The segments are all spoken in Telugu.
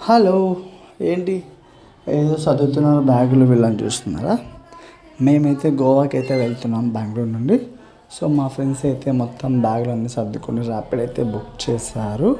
హలో. ఏంటి ఏదో చదువుతున్నారు, బ్యాగులు వీళ్ళని చూస్తున్నారా? మేమైతే గోవాకి అయితే వెళ్తున్నాం బెంగళూరు నుండి. సో మా ఫ్రెండ్స్ అయితే మొత్తం బ్యాగులు అన్నీ సర్దుకొని ర్యాపిడ్ అయితే బుక్ చేశారు.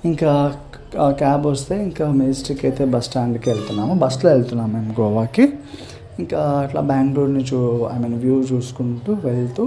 ఇంకా క్యాబ్ వస్తే ఇంకా మెజెస్టిక్ అయితే బస్ స్టాండ్కి వెళ్తున్నాము. బస్లో వెళ్తున్నాము మేము గోవాకి. ఇంకా అట్లా బెంగళూరుని వ్యూ చూసుకుంటూ వెళ్తూ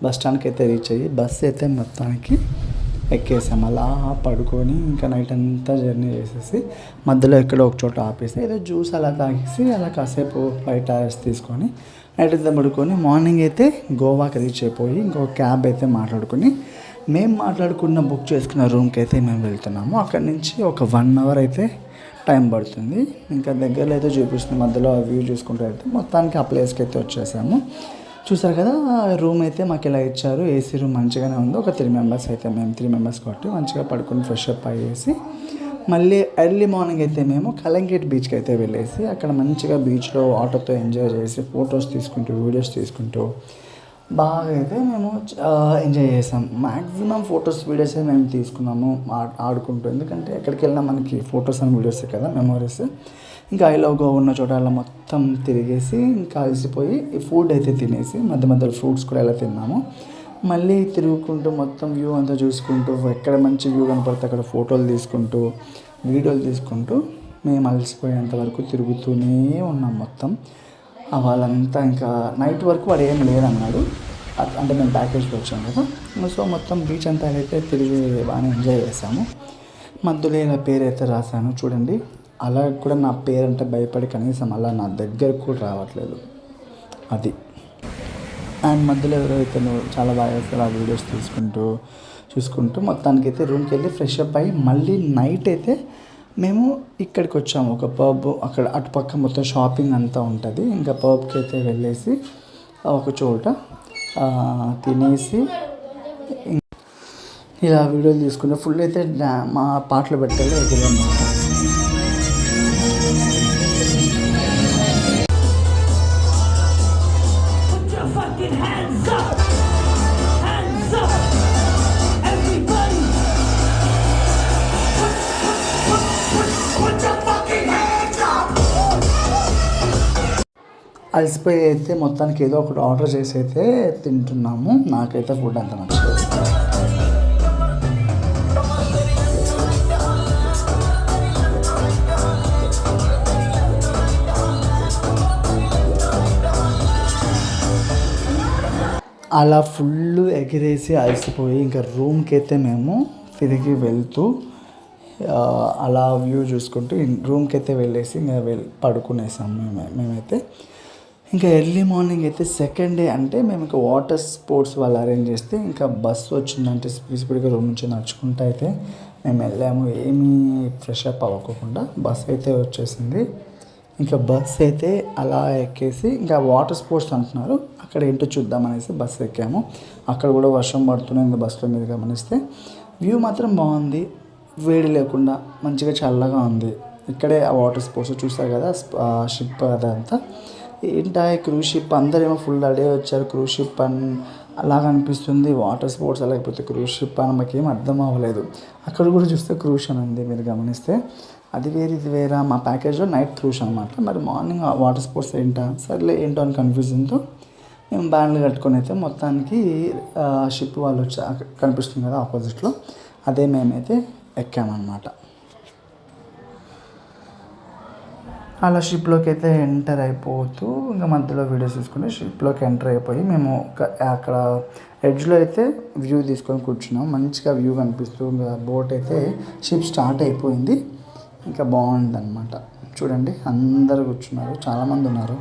బస్ స్టాండ్కి అయితే రీచ్ అయ్యి బస్ అయితే మొత్తానికి ఎక్కేసాం. అలా పడుకొని ఇంకా నైట్ అంతా జర్నీ చేసేసి మధ్యలో ఎక్కడో ఒక చోట ఆపేసి ఏదో జ్యూస్ అలా తాగేసి అలా కాసేపు బయట రెస్ట్ తీసుకొని నైట్ అంతా పడుకొని మార్నింగ్ అయితే గోవాకి రీచ్ అయిపోయి ఇంకొక క్యాబ్ అయితే మాట్లాడుకుని మేము మాట్లాడుకున్న బుక్ చేసుకున్న రూమ్కి అయితే మేము వెళ్తున్నాము. అక్కడి నుంచి ఒక 1 అవర్ అయితే టైం పడుతుంది. ఇంకా దగ్గరలో అయితే చూపిస్తుంది, మధ్యలో వ్యూ చూసుకుంటూ వెళ్తే మొత్తానికి ఆ ప్లేస్కి అయితే వచ్చేసాము. చూసారు కదా, రూమ్ అయితే మాకు ఇలా ఇచ్చారు. ఏసీ రూమ్ మంచిగానే ఉంది. ఒక 3 మెంబర్స్ అయితే మేము 3 మెంబర్స్ కాబట్టి మంచిగా పడుకొని ఫ్రెష్ అప్ అయ్యేసి మళ్ళీ ఎర్లీ మార్నింగ్ అయితే మేము కలంగేట్ బీచ్కి అయితే వెళ్ళేసి అక్కడ మంచిగా బీచ్లో ఆటోతో ఎంజాయ్ చేసి ఫొటోస్ తీసుకుంటూ వీడియోస్ తీసుకుంటూ బాగా అయితే మేము ఎంజాయ్ చేసాం. మ్యాక్సిమం ఫొటోస్ వీడియోసే మేము తీసుకున్నాము ఆడుకుంటూ. ఎందుకంటే ఎక్కడికి వెళ్ళినా మనకి ఫొటోస్ అండ్ వీడియోసే కదా మెమోరీస్. ఇంకా ఐ లవ్ గోవా ఉన్న చోట అలా మొత్తం తిరిగేసి ఇంకా అలసిపోయి ఈ ఫుడ్ అయితే తినేసి మధ్య మధ్యలో ఫ్రూట్స్ కూడా ఎలా తిన్నాము. మళ్ళీ తిరుగుకుంటూ మొత్తం వ్యూ అంతా చూసుకుంటూ ఎక్కడ మంచి వ్యూ కనపడితే అక్కడ ఫోటోలు తీసుకుంటూ వీడియోలు తీసుకుంటూ మేము అలసిపోయేంత వరకు తిరుగుతూనే ఉన్నాం మొత్తం. వాళ్ళంతా ఇంకా నైట్ వరకు వాడు ఏం లేదన్నాడు. అంటే మేము ప్యాకేజ్కి వచ్చాం కదా. సో మొత్తం బీచ్ అంతా అయితే తిరిగి బాగానే ఎంజాయ్ చేసాము. మధ్యలో నా పేరు అయితే రాశాను చూడండి. అలా కూడా నా పేరంటే భయపడి కనీసం అలా నా దగ్గరకు కూడా రావట్లేదు అది. అండ్ మధ్యలో ఎవరైతే చాలా బాగా వేస్తారు ఆ వీడియోస్ చూసుకుంటూ మొత్తానికైతే రూమ్కి వెళ్ళి ఫ్రెష్ అప్ అయ్యి మళ్ళీ నైట్ అయితే మేము ఇక్కడికి వచ్చాము. ఒక పబ్ అక్కడ అటుపక్క మొత్తం షాపింగ్ అంతా ఉంటుంది. ఇంకా పబ్కి అయితే వెళ్ళేసి ఒక చోట తినేసి ఇలా వీడియోలు తీసుకుంటే ఫుల్ అయితే మా పాటలు పెట్టాలి ఎదురన్నమాట. అలసిపోయి అయితే మొత్తానికి ఏదో ఒకటి ఆర్డర్ చేసి అయితే తింటున్నాము. నాకైతే ఫుడ్ అంత నచ్చలేదు. అలా ఫుల్ ఎగిరేసి అలసిపోయి ఇంకా రూమ్కి అయితే మేము తిరిగి వెళ్తూ అలా వ్యూ చూసుకుంటూ రూమ్కి అయితే వెళ్ళేసి ఇంకా పడుకునేసాము మేమైతే. ఇంకా ఎర్లీ మార్నింగ్ అయితే సెకండ్ డే అంటే మేము ఇంకా వాటర్ స్పోర్ట్స్ వాళ్ళు అరేంజ్ చేస్తే ఇంకా బస్సు వచ్చిందంటే స్పీడ్గా రూమ్ నుంచి నడుచుకుంటూ అయితే మేము వెళ్ళాము. ఏమీ ఫ్రెష్ అప్ అవ్వకుండా బస్ అయితే వచ్చేసింది. ఇంకా బస్ అయితే అలా ఎక్కేసి ఇంకా వాటర్ స్పోర్ట్స్ అంటున్నారు, అక్కడ ఏంటో చూద్దామనేసి బస్సు ఎక్కాము. అక్కడ కూడా వర్షం పడుతూనే ఉంది బస్సులో మీద గమనిస్తే. వ్యూ మాత్రం బాగుంది, వేడి లేకుండా మంచిగా చల్లగా ఉంది. ఇక్కడే ఆ వాటర్ స్పోర్ట్స్ చూస్తారు కదా, షిప్ అదంతా ఏంటా క్రూజ్ షిప్. అందరేమో ఫుల్ రెడీ వచ్చారు క్రూజ్ షిప్ అని అలాగ అనిపిస్తుంది. వాటర్ స్పోర్ట్స్ లేకపోతే క్రూజ్ షిప్ అని మాకేం అర్థం అవ్వలేదు. అక్కడ కూడా చూస్తే క్రూజ్ అని ఉంది, మీరు గమనిస్తే అది వేరు ఇది వేరా. మా ప్యాకేజ్లో నైట్ క్రూజ్ అనమాట. మరి మార్నింగ్ వాటర్ స్పోర్ట్స్ ఏంటా, సర్లే ఏంటో అని కన్ఫ్యూజన్తో మేము బ్యాండ్లు కట్టుకొని అయితే మొత్తానికి షిప్ వాళ్ళు కనిపిస్తుంది కదా ఆపోజిట్లో, అదే మేమైతే ఎక్కామన్నమాట. అలా షిప్లోకి అయితే ఎంటర్ అయిపోతూ ఇంకా మధ్యలో వీడియోస్ తీసుకుని షిప్లోకి ఎంటర్ అయిపోయి మేము అక్కడ ఎడ్జ్లో అయితే వ్యూ తీసుకొని కూర్చున్నాం. మంచిగా వ్యూ కనిపిస్తూ ఇంకా బోట్ అయితే షిప్ స్టార్ట్ అయిపోయింది. ఇంకా బాగుందన్నమాట. చూడండి అందరు కూర్చున్నారు, చాలామంది ఉన్నారు.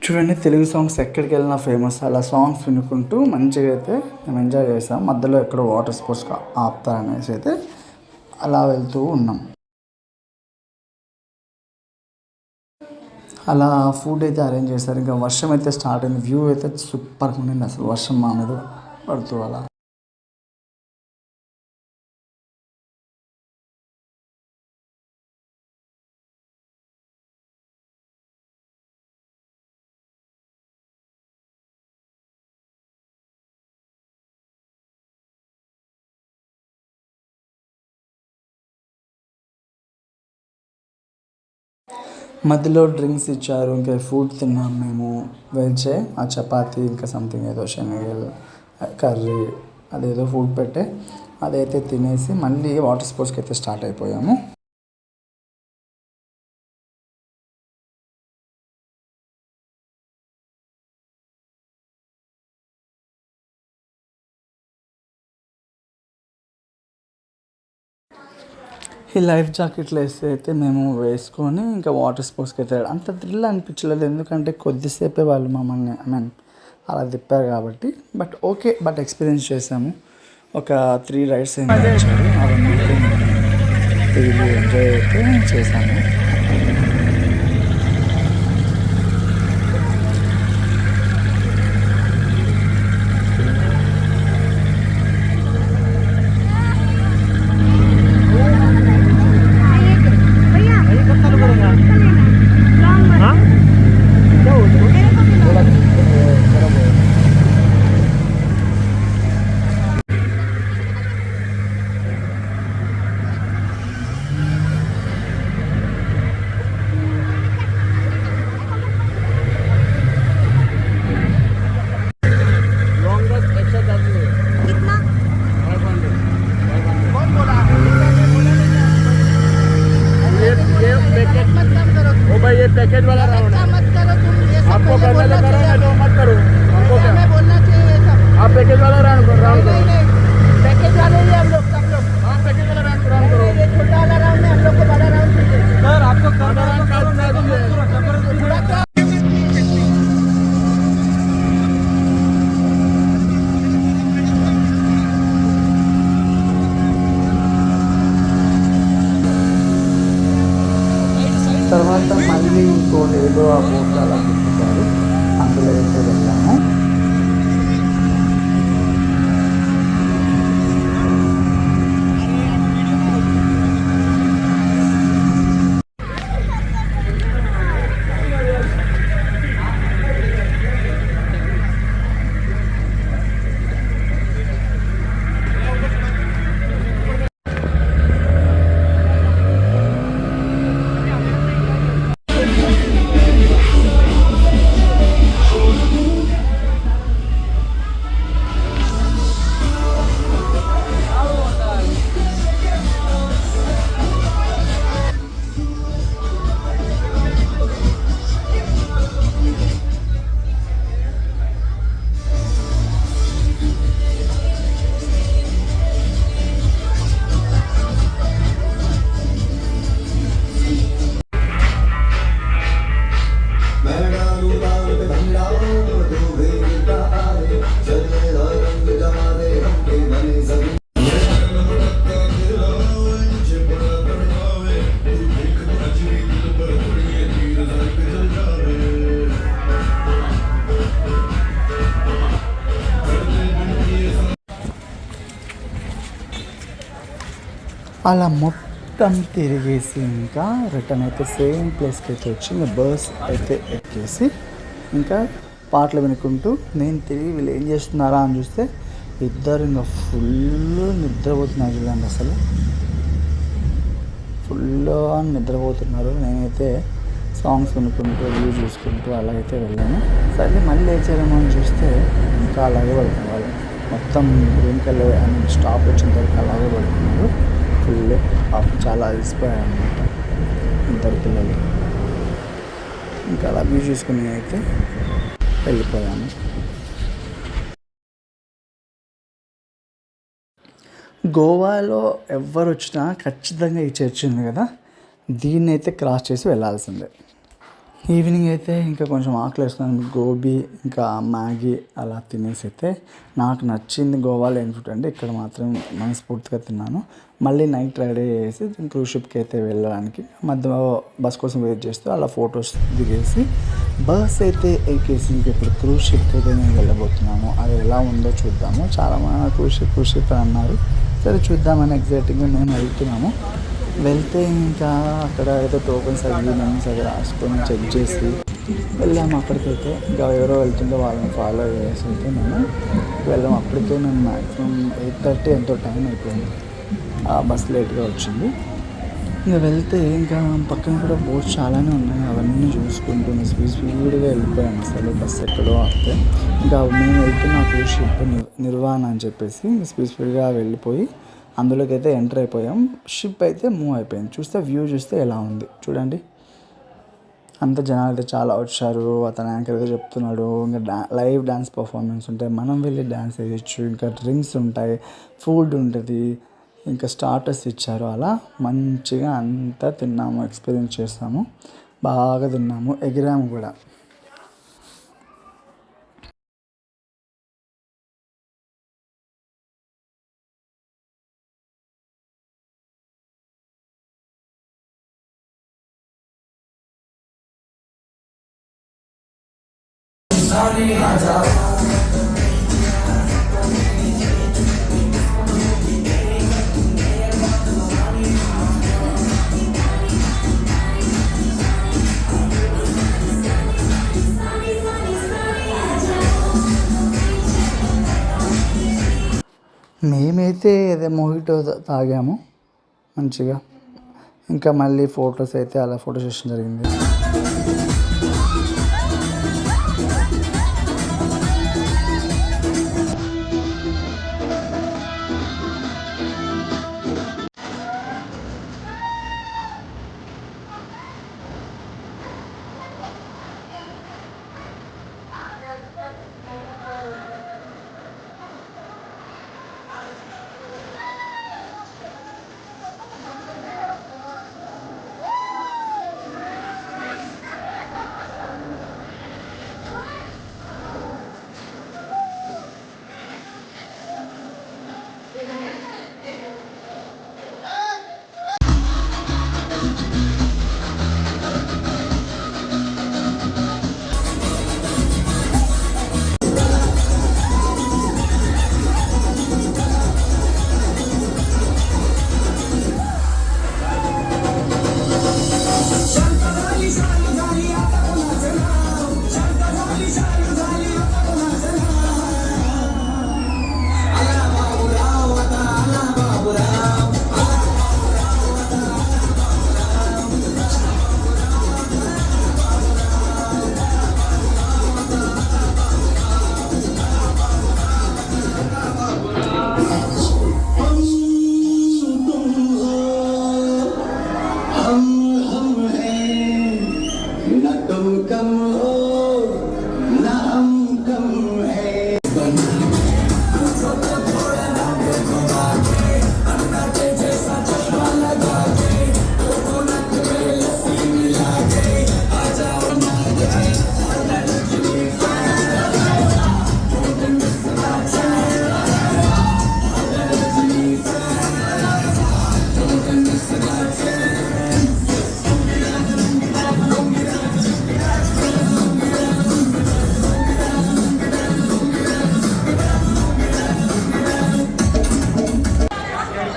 చూడండి తెలుగు సాంగ్స్ ఎక్కడికి వెళ్ళినా ఫేమస్. అలా సాంగ్స్ వినుకుంటూ మంచిగా అయితే మేము ఎంజాయ్ చేసాం. మధ్యలో ఎక్కడో వాటర్ స్పోర్ట్స్ ఆపుతారనేసి అయితే అలా వెళ్తూ ఉన్నాం. అలా ఫుడ్ అయితే అరేంజ్ చేశారు. ఇంకా వర్షం అయితే స్టార్ట్ అయింది. వ్యూ అయితే సూపర్గా ఉండింది అసలు, వర్షం మా మీద పడుతూ అలా. మధ్యలో డ్రింక్స్ ఇచ్చారు, ఇంకా ఫుడ్ తిన్నాం మేము. వెజ్జే, ఆ చపాతీ ఇంకా సంథింగ్ ఏదో శనగలు కర్రీ అదేదో ఫుడ్ పెట్టే అదైతే తినేసి మళ్ళీ వాటర్ స్పోర్ట్స్కి అయితే స్టార్ట్ అయిపోయాము. ఈ లైఫ్ జాకెట్లు వేస్తే అయితే మేము వేసుకొని ఇంకా వాటర్ స్పోర్ట్స్కి అయితే అంత థ్రిల్ అనిపించలేదు, ఎందుకంటే కొద్దిసేపే వాళ్ళు మమ్మల్ని అలా తిప్పారు కాబట్టి. బట్ ఓకే, బట్ ఎక్స్పీరియన్స్ చేసాము. ఒక 3 రైడ్స్ ఏమో ఇచ్చారు, అవన్నీ ఎంజాయ్ అయితే చేసాము. पैकेज वाला राउंड है, आपको करना तो करो, नहीं तो मत करो। हमको क्या बोलना चाहिए सब, आप पैकेज वाला राउंड करो। पैकेज वाले ही हम लोग सब लोग, हाँ पैकेज वाला राउंड करो। ये छोटा वाला राउंड है, हम लोग को बड़ा राउंड चाहिए सर। आपको करना राउंड करो। తర్వాత మళ్ళీ ఇంకోటి ఏదో ఆ బోట్ అలా తిప్పుతారు, అందులో అయితే వెళ్ళాము. అలా మొత్తం తిరిగేసి ఇంకా రిటర్న్ అయితే సేమ్ ప్లేస్కి అయితే వచ్చి ఇంకా బస్ అయితే ఎక్కేసి ఇంకా పాటలు వినుకుంటూ నేను తిరిగి వీళ్ళు ఏం చేస్తున్నారా అని చూస్తే ఇద్దరు ఇంకా ఫుల్ నిద్రపోతున్నారు చూడండి, అసలు ఫుల్ నిద్రపోతున్నారు. నేనైతే సాంగ్స్ వినుకుంటూ వ్యూ చూసుకుంటూ అలాగైతే వెళ్ళాను. సరే మళ్ళీ లేచారేమో అని చూస్తే ఇంకా అలాగే పడుతున్నారు వాళ్ళు, మొత్తం రూమ్కి వెళ్ళే స్టాప్ వచ్చిన తర్వాత అలాగే పడుతున్నారు. ఫుల్ చాలా అలసిపోయారు అనమాట ఇద్దరు పిల్లలు. ఇంకా అలా వ్యూ చూసుకుని అయితే వెళ్ళిపోయాను. గోవాలో ఎవరు వచ్చినా ఖచ్చితంగా ఈ చర్చ్ ఉంది కదా, దీన్ని అయితే క్రాస్ చేసి వెళ్ళాల్సిందే. ఈవినింగ్ అయితే ఇంకా కొంచెం ఆకలి వేస్తున్నాను, గోబీ ఇంకా మ్యాగీ అలా తినేసి అయితే నాకు నచ్చింది గోవాలో ఏం ఫుడ్ అంటే ఇక్కడ మాత్రం మనస్ఫూర్తిగా తిన్నాను. మళ్ళీ నైట్ రెడీ చేసి క్రూజ్ షిప్కి అయితే వెళ్ళడానికి మధ్య బస్ కోసం వెయిట్ చేస్తూ అలా ఫొటోస్ దిగేసి బస్ అయితే ఎక్కేసి ఇంక ఇప్పుడు క్రూజ్ షిప్కి అయితే నేను వెళ్ళబోతున్నాము. అది ఎలా ఉందో చూద్దాము. చాలామంది క్రూజ్ షిప్ అని అన్నారు, సరే చూద్దామని ఎగ్జైటింగ్గా మేము వెళ్తున్నాము. వెళ్తే ఇంకా అక్కడ ఏదో టోకెన్స్ అవి నేమ్స్ అవి రాసుకొని చెక్ చేసి వెళ్ళాము. అక్కడికైతే ఇంకా ఎవరో వెళ్తుంటే వాళ్ళని ఫాలో చేసి అయితే మేము వెళ్ళాము. అప్పటికే మేము మ్యాక్సిమం 8:30 ఎంతో టైం అయిపోయింది, ఆ బస్ లేట్గా వచ్చింది. ఇంకా వెళ్తే ఇంకా పక్కన కూడా బోట్స్ చాలానే ఉన్నాయి. అవన్నీ చూసుకుంటూ స్పీడ్గా వెళ్ళిపోయాను. అసలు బస్సు ఎక్కడో ఆపితే ఇంకా మేము వెళ్తున్న షిప్ నిర్వాణ అని చెప్పేసి స్పీడ్గా వెళ్ళిపోయి అందులోకి అయితే ఎంటర్ అయిపోయాం. షిప్ అయితే మూవ్ అయిపోయింది. చూస్తే వ్యూ చూస్తే ఎలా ఉంది చూడండి. అంత జనాలు అయితే చాలా వచ్చారు. అతను యాంకర్ అయితే చెప్తున్నాడు ఇంకా లైవ్ డ్యాన్స్ పర్ఫార్మెన్స్ ఉంటాయి, మనం వెళ్ళి డ్యాన్స్ వేయచ్చు, ఇంకా డ్రింక్స్ ఉంటాయి, ఫుడ్ ఉంటుంది, ఇంకా స్టార్టర్స్ ఇచ్చారు. అలా మంచిగా అంతా తిన్నాము, ఎక్స్పీరియన్స్ చేస్తాము, బాగా తిన్నాము, ఎగిరాము కూడా. మేమైతే అదే మొహిటో తాగాము మంచిగా. ఇంకా మళ్ళీ ఫొటోస్ అయితే అలా ఫోటో సెషన్ జరిగింది.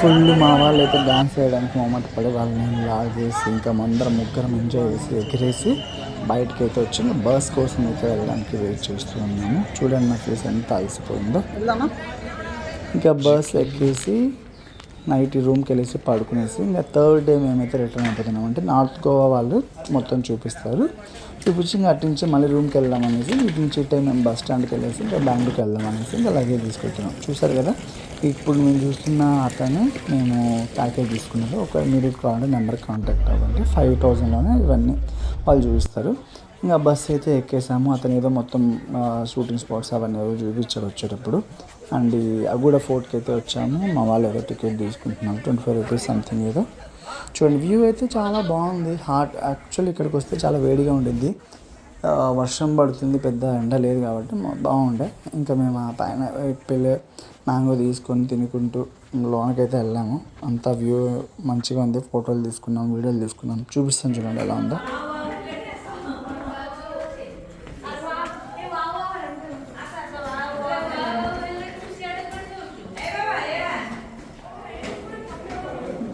ఫుల్ మా వాళ్ళు అయితే డ్యాన్స్ వేయడానికి మొమెంట్ పడి వాళ్ళని లాగేసి ఇంకా అందరం ముగ్గురం ఎంజాయ్ చేసి ఎగిరేసి బయటకి అయితే వచ్చింది. బస్ కోసం అయితే వెళ్ళడానికి వెయిట్ చేస్తూ ఉన్నాము. చూడండి నా ఫేస్ ఎంత అలసిపోయిందో. ఇంకా బస్ ఎక్కేసి నైట్ రూమ్కి వెళ్ళేసి పడుకునేసి ఇంకా థర్డ్ డే మేమైతే రిటర్న్ అయిపోతున్నాం. అంటే నార్త్ గోవా వాళ్ళు మొత్తం చూపిస్తారు, చూపించి ఇంకా అటు నుంచి మళ్ళీ రూమ్కి వెళ్దాం అనేసి ఇటు నుంచి టైం మేము బస్ స్టాండ్కి వెళ్ళేసి ఇంకా బెంగళూరుకి వెళ్దాం అనేసి ఇంకా లగేజ్ తీసుకెళ్తున్నాం. చూసారు కదా, ఇప్పుడు మేము చూస్తున్న అతను మేము ప్యాకేజ్ తీసుకున్నారు. ఒక మీరు కావాలంటే నెంబర్కి కాంటాక్ట్ అవ్వండి. 5,000లోనే ఇవన్నీ వాళ్ళు చూపిస్తారు. ఇంకా బస్సు అయితే ఎక్కేసాము. అతను ఏదో మొత్తం షూటింగ్ స్పాట్స్ అవన్నీ ఏదో చూపించాడు వచ్చేటప్పుడు. అండ్ అగూడా ఫోర్ట్కి అయితే వచ్చాము. మా వాళ్ళు ఏదో టికెట్ తీసుకుంటున్నారు, 25 రూపీస్ సంథింగ్ ఏదో. చూడండి వ్యూ అయితే చాలా బాగుంది. హాట్ యాక్చువల్లీ ఇక్కడికి వస్తే చాలా వేడిగా ఉండిద్ది, వర్షం పడుతుంది, పెద్ద ఎండ లేదు కాబట్టి బాగుండే. ఇంకా మేము ఆ పైన పిల్లే మ్యాంగో తీసుకొని తినుకుంటూ లోనకైతే వెళ్ళాము. అంతా వ్యూ మంచిగా ఉంది. ఫోటోలు తీసుకున్నాం, వీడియోలు తీసుకున్నాం. చూపిస్తాను చూడండి ఎలా ఉందో.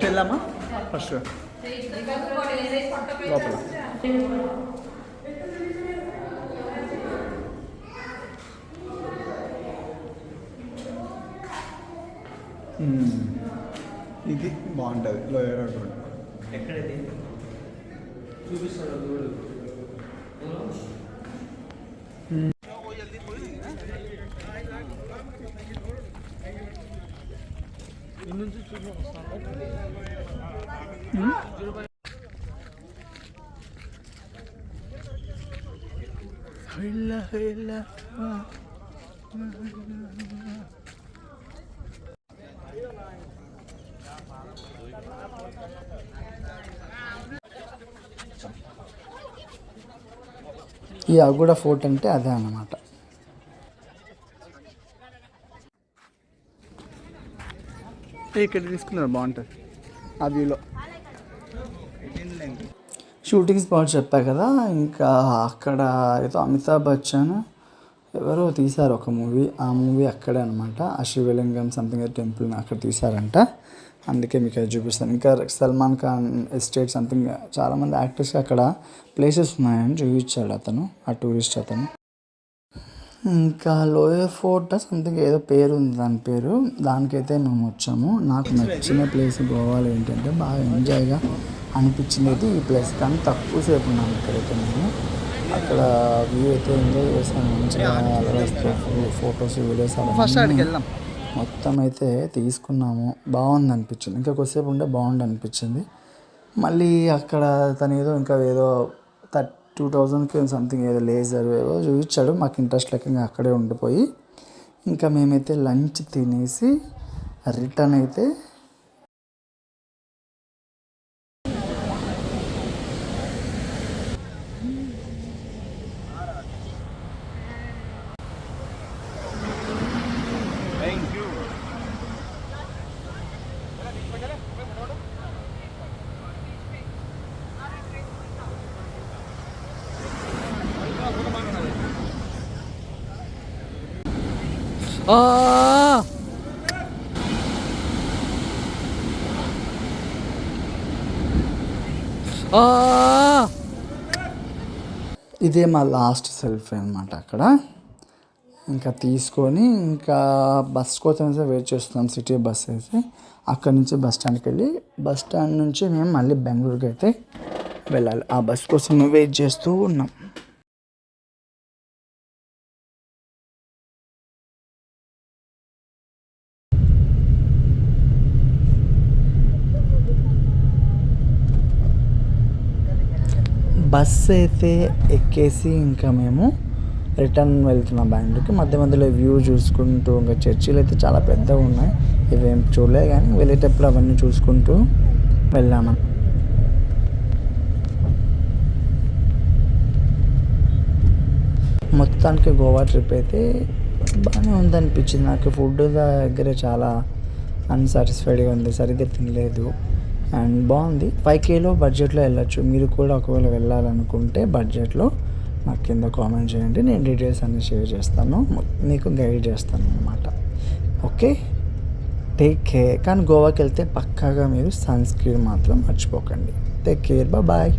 వెళ్ళామా ఫస్ట్ లోపల. ఇది బాగుంటుంది లోయర్ రోడ్. ఎక్కడది చూపిస్తాడు చూడు. ఈ అగూడ ఫోర్ట్ అంటే అదే అన్నమాట. ఇక్కడ తీసుకున్నారు బాగుంటుంది ఆ వ్యూలో. షూటింగ్ స్పాట్ చెప్పా కదా, ఇంకా అక్కడ ఏదో అమితాబ్ బచ్చన్ ఎవరో తీశారు ఒక మూవీ, ఆ మూవీ అక్కడే అనమాట. ఆ శివలింగం సంథింగ్ టెంపుల్ అక్కడ తీశారంట, అందుకే మీకు అది చూపిస్తాను. ఇంకా సల్మాన్ ఖాన్ ఎస్టేట్ సంథింగ్ చాలామంది యాక్టర్స్కి అక్కడ ప్లేసెస్ ఉన్నాయని చూపించాడు అతను, ఆ టూరిస్ట్ అతను. ఇంకా లోయర్ ఫోర్ట్ సంథింగ్ ఏదో పేరు ఉంది దాని పేరు, దానికైతే మేము వచ్చాము. నాకు నచ్చిన ప్లేస్ గోవాలో ఏంటంటే బాగా ఎంజాయ్గా అనిపించినది ఈ ప్లేస్, కానీ తక్కువ సేపు ఉన్నాను ఇక్కడైతే. నేను అక్కడ వ్యూ అయితే ఎంజాయ్ చేశాను మంచిగా, ఫొటోస్ వీడియోస్ మొత్తం అయితే తీసుకున్నాము. బాగుంది అనిపించింది, ఇంకా కొద్దిసేపు ఉంటే బాగుంది అనిపించింది. మళ్ళీ అక్కడ తను ఏదో 2000కి సంథింగ్ ఏదో లేజర్ ఏవో చూపించాడు, మాకు ఇంట్రెస్ట్ లేక ఇంకా అక్కడే ఉండిపోయి ఇంకా మేమైతే లంచ్ తినేసి రిటర్న్ అయితే ఇదే మా లాస్ట్ సెల్ఫీ అనమాట. అక్కడ ఇంకా తీసుకొని ఇంకా బస్ కోసం వెయిట్ చేస్తున్నాం, సిటీ బస్ అయితే. అక్కడ నుంచి బస్ స్టాండ్కి వెళ్ళి బస్ స్టాండ్ నుంచి మేము మళ్ళీ బెంగళూరుకి అయితే వెళ్ళాలి. ఆ బస్ కోసం వెయిట్ చేస్తూ ఉన్నాం. బస్ అయితే ఎక్కేసి ఇంకా మేము రిటర్న్ వెళ్తున్నాం బెంగళూరుకి. మధ్య మధ్యలో వ్యూ చూసుకుంటూ, ఇంకా చర్చిలు అయితే చాలా పెద్దగా ఉన్నాయి, ఇవేం చూడలేదు కానీ వెళ్ళేటప్పుడు అవన్నీ చూసుకుంటూ వెళ్ళాము. మొత్తానికి గోవా ట్రిప్ అయితే బాగానే ఉందనిపించింది నాకు. ఫుడ్ దగ్గర చాలా అన్సాటిస్ఫైడ్గా ఉంది, సరిగ్గా తినలేదు. అండ్ బాగుంది. 5Kలో బడ్జెట్లో వెళ్ళచ్చు. మీరు కూడా ఒకవేళ వెళ్ళాలనుకుంటే బడ్జెట్లో నాకు కింద కామెంట్ చేయండి, నేను డీటెయిల్స్ అన్నీ షేర్ చేస్తాను, మీకు గైడ్ చేస్తాను అన్నమాట. Okay, take care. కానీ గోవాకి వెళ్తే పక్కాగా మీరు సన్ స్క్రీన్ మాత్రం మర్చిపోకండి. Take care, bye.